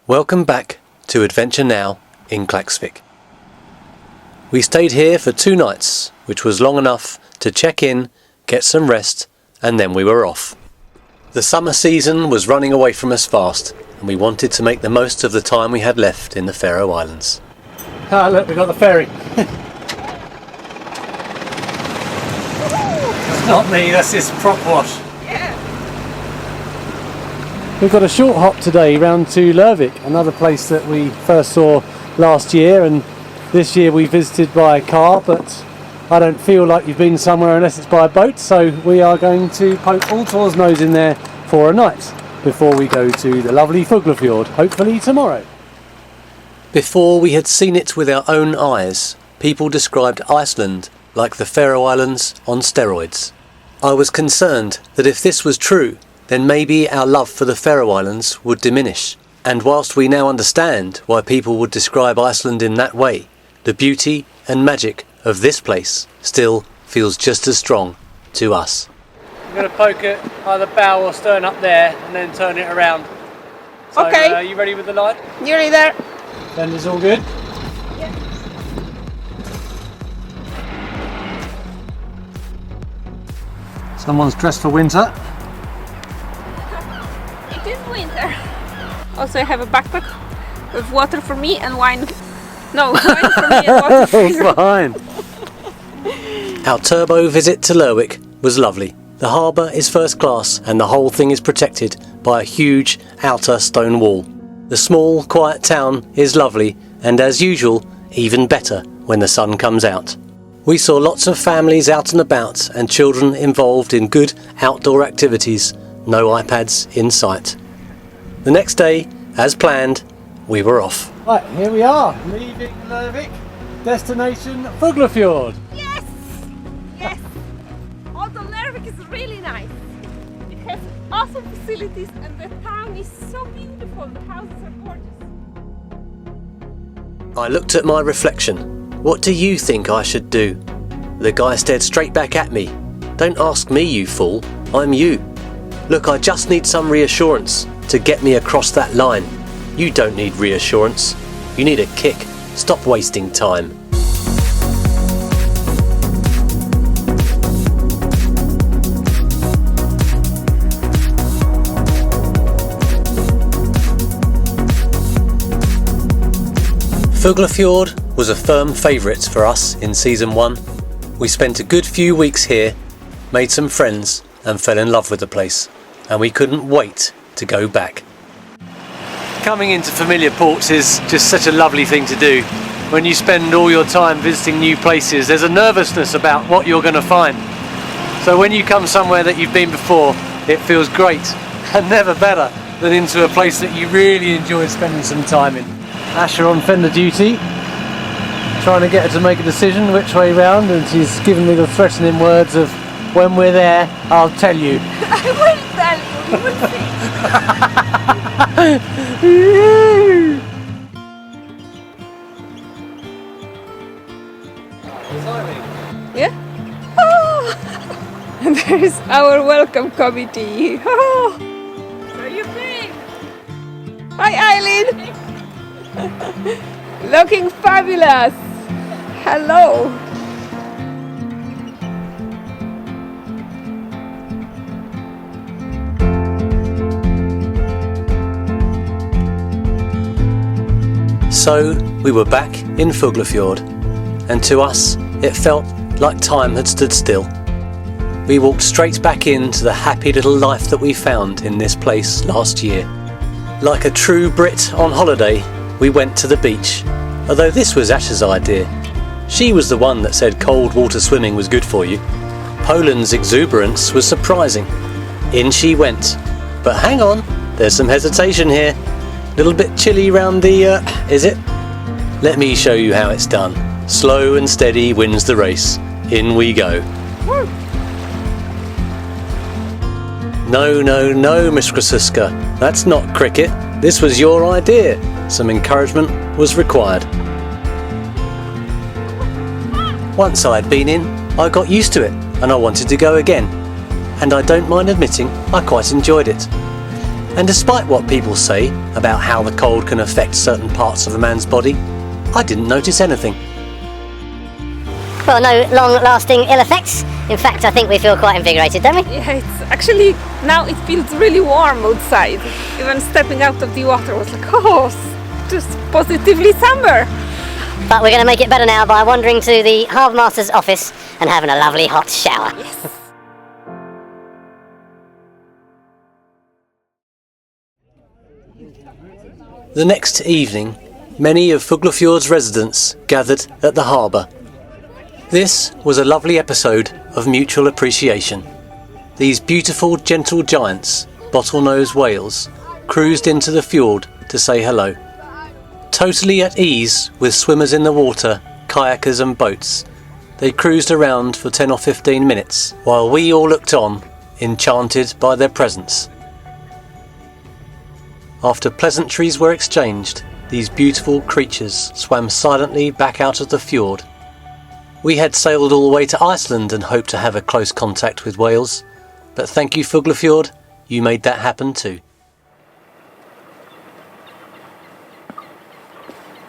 Welcome back to Adventure Now in Klaksvik. We stayed here for 2 nights, which was long enough to check in, get some rest, and then we were off. The summer season was running away from us fast, and we wanted to make the most of the time we had left in the Faroe Islands. Ah, look, we've got the ferry. It's not me, that's his prop wash. We've got a short hop today round to Leirvik, another place that we first saw last year, and this year we visited by car, but I don't feel like you've been somewhere unless it's by boat, so we are going to poke Altor of Down in there for a night before we go to the lovely Fuglafjordur, hopefully tomorrow. Before we had seen it with our own eyes, people described Iceland like the Faroe Islands on steroids. I was concerned that if this was true, then maybe our love for the Faroe Islands would diminish. And whilst we now understand why people would describe Iceland in that way, the beauty and magic of this place still feels just as strong to us. I'm going to poke it either bow or stern up there and then turn it around. So, okay. Are you ready with the line? Nearly there. Then it's all good? Yeah. Someone's dressed for winter. It is winter. Also, I have a backpack with water for me and wine. No, wine for me and water for you. Fine. Our turbo visit to Leirvik was lovely. The harbour is first class and the whole thing is protected by a huge outer stone wall. The small, quiet town is lovely and, as usual, even better when the sun comes out. We saw lots of families out and about and children involved in good outdoor activities. No iPads in sight. The next day, as planned, we were off. Right, here we are, leaving Leirvik, destination Fuglafjordur. Yes! Yes! Although Leirvik is really nice. It has awesome facilities and the town is so beautiful. The houses are gorgeous. I looked at my reflection. What do you think I should do? The guy stared straight back at me. Don't ask me, you fool. I'm you. Look, I just need some reassurance to get me across that line. You don't need reassurance. You need a kick. Stop wasting time. Fuglafjordur was a firm favourite for us in season 1. We spent a good few weeks here, made some friends and fell in love with the place, and we couldn't wait to go back. Coming into familiar ports is just such a lovely thing to do. When you spend all your time visiting new places, there's a nervousness about what you're going to find. So when you come somewhere that you've been before, it feels great, and never better than into a place that you really enjoyed spending some time in. Asher on fender duty, trying to get her to make a decision which way round, and she's giving me the threatening words of, when we're there, I'll tell you. I will tell you, you will see. Yeah? Oh. And there's our welcome committee. Oh. Where you been? Hi Eileen! Looking fabulous! Hello! So we were back in Fuglafjordur, and to us it felt like time had stood still. We walked straight back into the happy little life that we found in this place last year. Like a true Brit on holiday, we went to the beach, although this was Ash's idea. She was the one that said cold water swimming was good for you. Poland's exuberance was surprising. In she went. But hang on, there's some hesitation here. Little bit chilly round the, is it? Let me show you how it's done. Slow and steady wins the race. In we go. Woo. No, Miss Krasuska. That's not cricket. This was your idea. Some encouragement was required. Once I'd been in, I got used to it and I wanted to go again. And I don't mind admitting I quite enjoyed it. And despite what people say about how the cold can affect certain parts of a man's body, I didn't notice anything. Well, no long-lasting ill effects. In fact, I think we feel quite invigorated, don't we? Yeah, it's actually, now it feels really warm outside. Even stepping out of the water was like, oh, just positively summer. But we're going to make it better now by wandering to the Harbour Master's office and having a lovely hot shower. Yes. The next evening, many of Fuglafjord's residents gathered at the harbour. This was a lovely episode of mutual appreciation. These beautiful, gentle giants, bottlenose whales, cruised into the fjord to say hello. Totally at ease with swimmers in the water, kayakers and boats, they cruised around for 10 or 15 minutes while we all looked on, enchanted by their presence. After pleasantries were exchanged, these beautiful creatures swam silently back out of the fjord. We had sailed all the way to Iceland and hoped to have a close contact with whales, but thank you Fuglafjord, you made that happen too.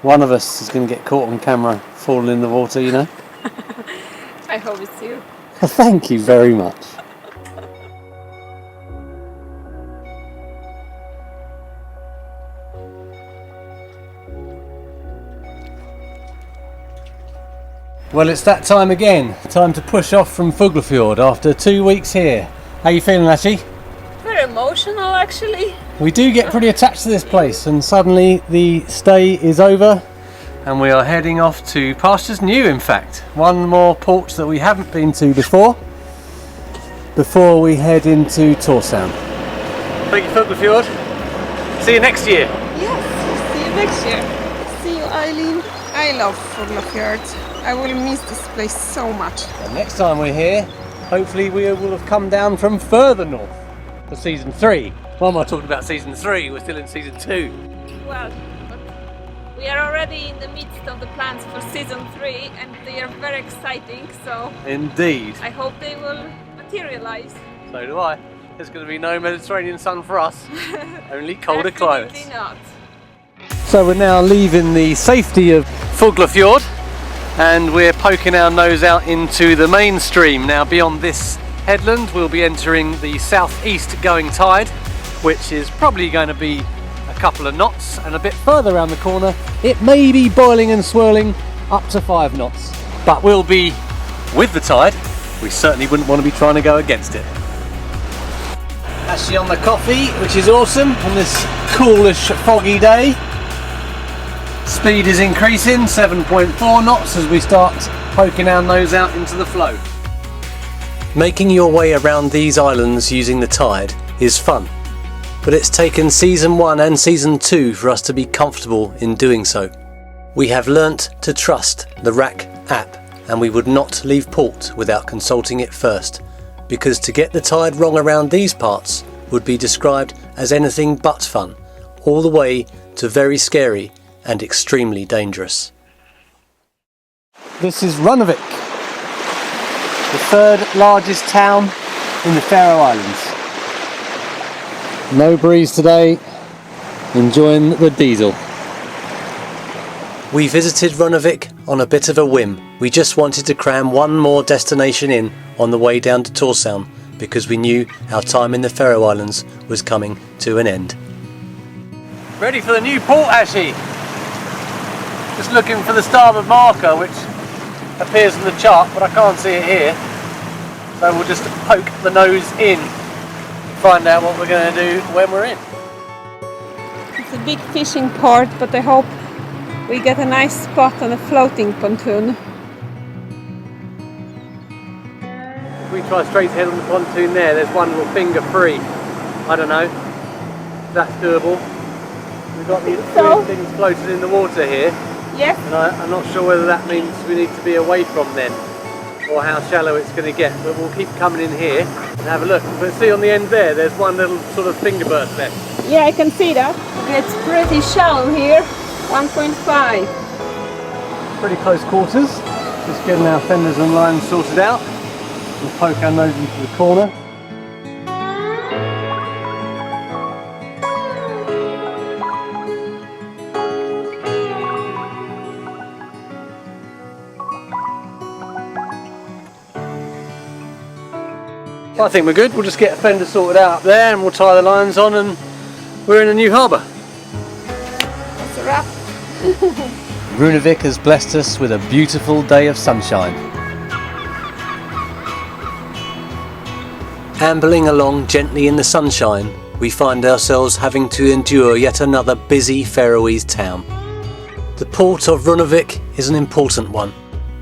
One of us is going to get caught on camera falling in the water, you know. I hope it's you. Thank you very much. Well, it's that time again. Time to push off from Fuglafjord after 2 weeks here. How you feeling, Ashley? Very emotional, actually. We do get pretty attached to this place, and suddenly the stay is over and we are heading off to pastures new, in fact. One more port that we haven't been to before we head into Torshavn. Thank you, Fuglafjord. See you next year. Yes, see you next year. See you, Eileen. I love Fuglafjord. I will miss this place so much. And next time we're here, hopefully we will have come down from further north for season 3. Why am I talking about season 3? We're still in season 2. Well, but we are already in the midst of the plans for season 3 and they are very exciting, so Indeed. I hope they will materialize. So do I. There's going to be no Mediterranean sun for us. Only colder climates. Definitely not. So we're now leaving the safety of Fuglafjord and we're poking our nose out into the main stream. Now beyond this headland we'll be entering the southeast going tide, which is probably going to be a couple of knots, and a bit further around the corner it may be boiling and swirling up to 5 knots. But we'll be with the tide. We certainly wouldn't want to be trying to go against it. Actually on the coffee, which is awesome on this coolish foggy day. Speed is increasing, 7.4 knots as we start poking our nose out into the flow. Making your way around these islands using the tide is fun, but it's taken season 1 and season 2 for us to be comfortable in doing so. We have learnt to trust the RAC app, and we would not leave port without consulting it first, because to get the tide wrong around these parts would be described as anything but fun, all the way to very scary and extremely dangerous. This is Runavik, the 3rd largest town in the Faroe Islands. No breeze today, enjoying the diesel. We visited Runavik on a bit of a whim. We just wanted to cram one more destination in on the way down to Torshavn because we knew our time in the Faroe Islands was coming to an end. Ready for the new port, Ashley? Just looking for the starboard marker, which appears on the chart, but I can't see it here. So we'll just poke the nose in, find out what we're going to do when we're in. It's a big fishing port, but I hope we get a nice spot on a floating pontoon. If we try straight ahead on the pontoon there's one little finger free. I don't know. That's doable. We've got these three things floating in the water here. Yes. And I'm not sure whether that means we need to be away from them or how shallow it's going to get, but we'll keep coming in here and have a look. But see on the end there's one little sort of finger burst left. Yeah, I can see that. It's pretty shallow here, 1.5. Pretty close quarters. Just getting our fenders and lines sorted out. We'll poke our nose into the corner. I think we're good. We'll just get a fender sorted out up there and we'll tie the lines on and we're in a new harbour. That's a wrap. Runavik has blessed us with a beautiful day of sunshine. Ambling along gently in the sunshine, we find ourselves having to endure yet another busy Faroese town. The port of Runavik is an important one.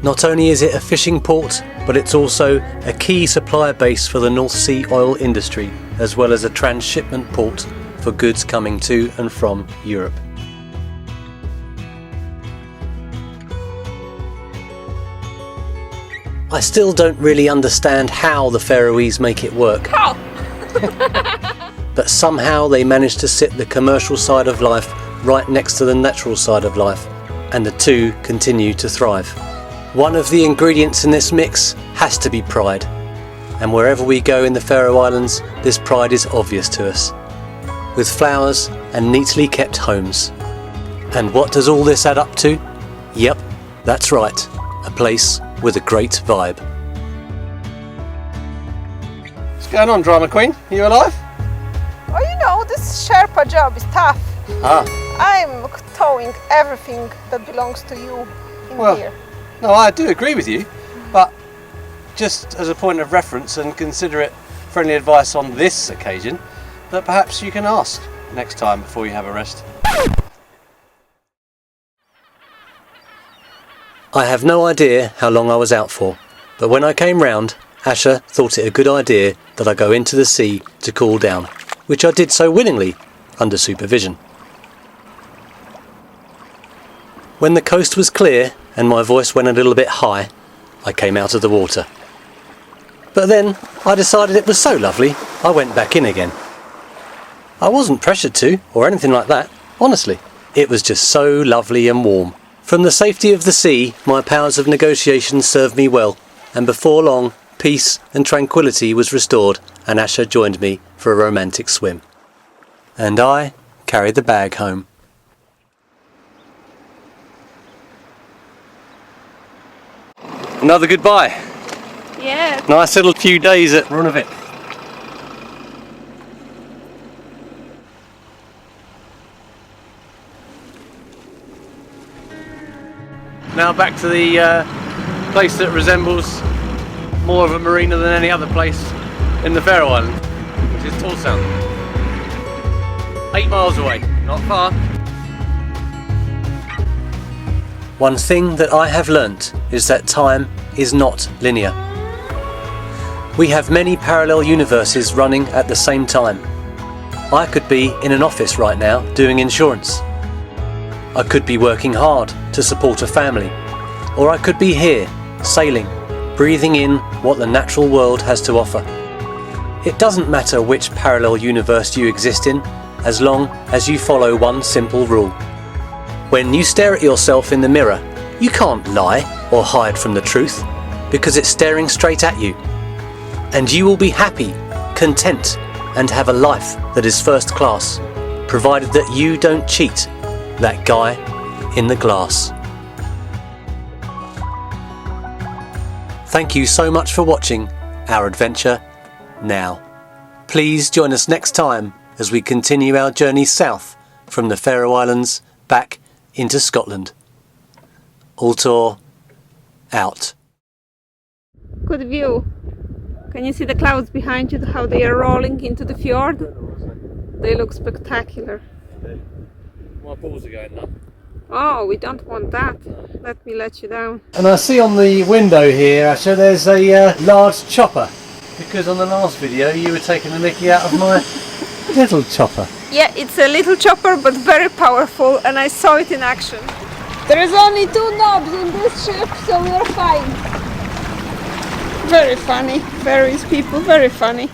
Not only is it a fishing port, but it's also a key supply base for the North Sea oil industry, as well as a transshipment port for goods coming to and from Europe. I still don't really understand how the Faroese make it work. How? But somehow they manage to sit the commercial side of life right next to the natural side of life, and the two continue to thrive. One of the ingredients in this mix has to be pride, and wherever we go in the Faroe Islands, this pride is obvious to us, with flowers and neatly kept homes. And what does all this add up to? Yep, that's right, a place with a great vibe. What's going on, drama queen? Are you alive? Oh, you know, this Sherpa job is tough. I'm towing everything that belongs to you in here. No, I do agree with you, but just as a point of reference and consider it friendly advice on this occasion, that perhaps you can ask next time before you have a rest. I have no idea how long I was out for, but when I came round, Asher thought it a good idea that I go into the sea to cool down, which I did so willingly, under supervision. When the coast was clear and my voice went a little bit high, I came out of the water. But then I decided it was so lovely, I went back in again. I wasn't pressured to, or anything like that, honestly. It was just so lovely and warm. From the safety of the sea, my powers of negotiation served me well, and before long, peace and tranquility was restored, and Asher joined me for a romantic swim. And I carried the bag home. Another goodbye. Yeah. Nice little few days at Runavik. Now back to the place that resembles more of a marina than any other place in the Faroe Islands, which is Torshavn. 8 miles away, not far. One thing that I have learnt is that time is not linear. We have many parallel universes running at the same time. I could be in an office right now doing insurance. I could be working hard to support a family. Or I could be here, sailing, breathing in what the natural world has to offer. It doesn't matter which parallel universe you exist in, as long as you follow one simple rule. When you stare at yourself in the mirror, you can't lie or hide from the truth, because it's staring straight at you. And you will be happy, content, and have a life that is first class, provided that you don't cheat that guy in the glass. Thank you so much for watching our adventure now. Please join us next time as we continue our journey south from the Faroe Islands back into Scotland. Altor out. Good view. Can you see the clouds behind you, how they are rolling into the fjord? They look spectacular. My balls are going nuts. Oh, we don't want that. Let me let you down. And I see on the window here, Asher, there's a large chopper. Because on the last video you were taking the mickey out of my little chopper. Yeah, it's a little chopper but very powerful, and I saw it in action. There is only 2 knobs in this ship, so we are fine. Very funny. Faroese people, very funny.